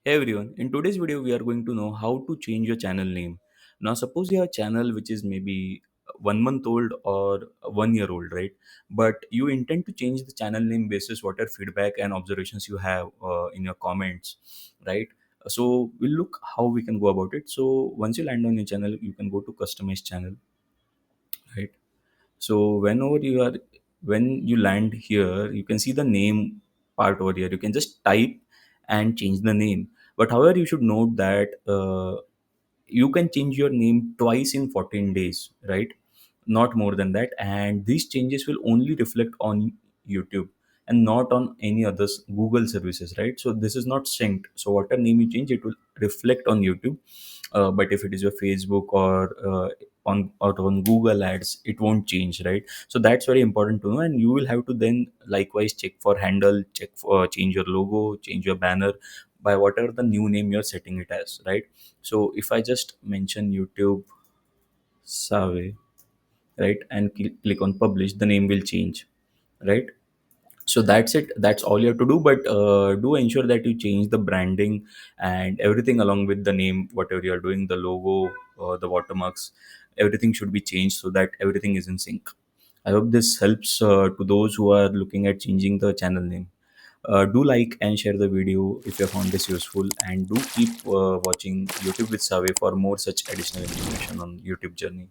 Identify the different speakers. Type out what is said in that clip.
Speaker 1: Hey everyone, in today's video we are going to know how to change your channel name. Now suppose you have a channel which is maybe 1 month old or 1 year old, right? But you intend to change the channel name basis whatever feedback and observations you have in your comments, right? So we'll look how we can go about it. So once you land on your channel, you can go to customize channel, right? So when you land here, you can see the name part over here. You can just type and change the name. But however, you should note that you can change your name twice in 14 days, right? Not more than that. And these changes will only reflect on YouTube and not on any other Google services, right? So this is not synced. So whatever name you change, it will reflect on YouTube. But if it is your Facebook or on Google Ads, it won't change, right? So that's very important to know. And you will have to then likewise check for handle, check for change your logo, change your banner by whatever the new name you're setting it as, right? So if I just mention YouTube Saave, right, and click on publish, the name will change, right? So that's it. That's all you have to do. But do ensure that you change the branding and everything along with the name, whatever you are doing, the logo, the watermarks, everything should be changed so that everything is in sync. I hope this helps to those who are looking at changing the channel name. Do like and share the video if you found this useful, and do keep watching YouTube with Saave for more such additional information on YouTube journey.